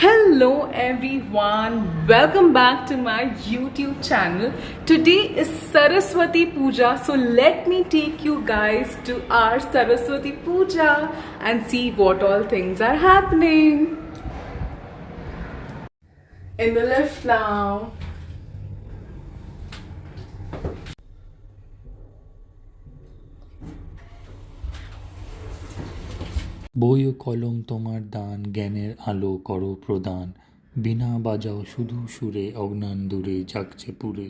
Hello everyone, welcome back to my YouTube channel. Today is Saraswati Puja, so let me take you guys to our Saraswati Puja and see what all things are happening. In the lift now. বই ও কলম তোমার দান, জ্ঞানের আলো করো প্রদান, বীণা বাজাও শুধু সুরে, অজ্ঞান দূরে জাগছে পুরে।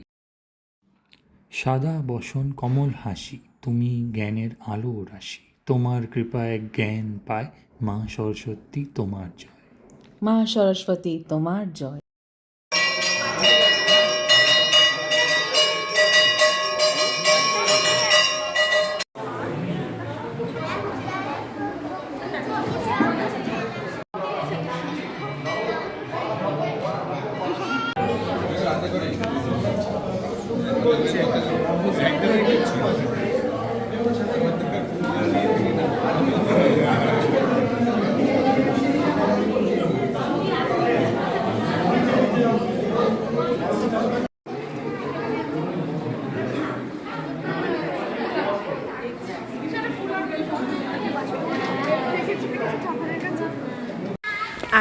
সাদা বসন কমল হাসি, তুমি জ্ঞানের আলো রাশি, তোমার কৃপায় জ্ঞান পায়, মা সরস্বতী তোমার জয়। মা সরস্বতী তোমার জয়।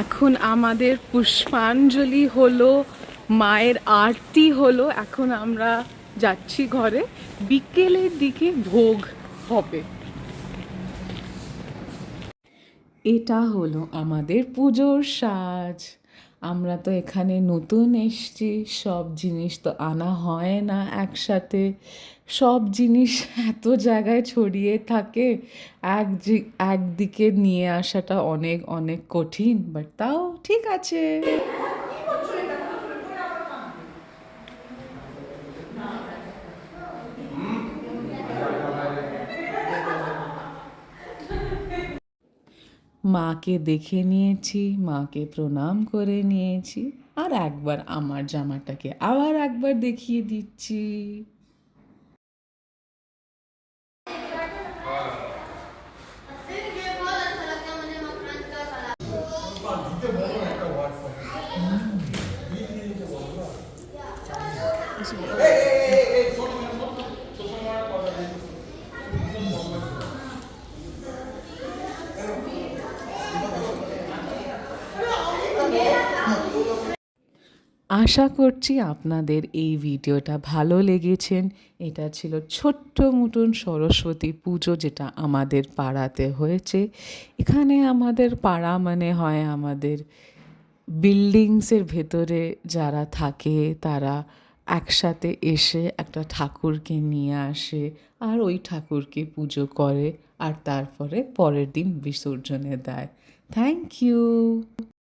এখন আমাদের পুষ্পাঞ্জলি হলো, মায়ের আরতি হলো, এখন আমরা যাচ্ছি ঘরে। বিকেলের দিকে ভোগ হবে। এটা হলো আমাদের পুজোর সাজ। আমরা তো এখানে নতুন এসছি, সব জিনিস তো আনা হয় না একসাথে। সব জিনিস এত জায়গায় ছড়িয়ে থাকে, একদিকে নিয়ে আসাটা অনেক অনেক কঠিন, বাট তাও ঠিক আছে। মাকে দেখে নিয়েছি, মাকে প্রণাম করে নিয়েছি, আর একবার আমার জামাটাকে আবার একবার দেখিয়ে দিচ্ছি। আশা করছি আপনাদের এই ভিডিওটা ভালো লেগেছেন। এটা ছিল ছোট্ট মতন সরস্বতী পুজো, যেটা আমাদের পাড়াতে হয়েছে। এখানে আমাদের পাড়া মানে হয় আমাদের বিল্ডিংসের ভেতরে যারা থাকে তারা একসাথে এসে একটা ঠাকুরকে নিয়ে আসে, আর ওই ঠাকুরকে পুজো করে, আর তারপরে পরের দিন বিসর্জনে দেয়। Thank you.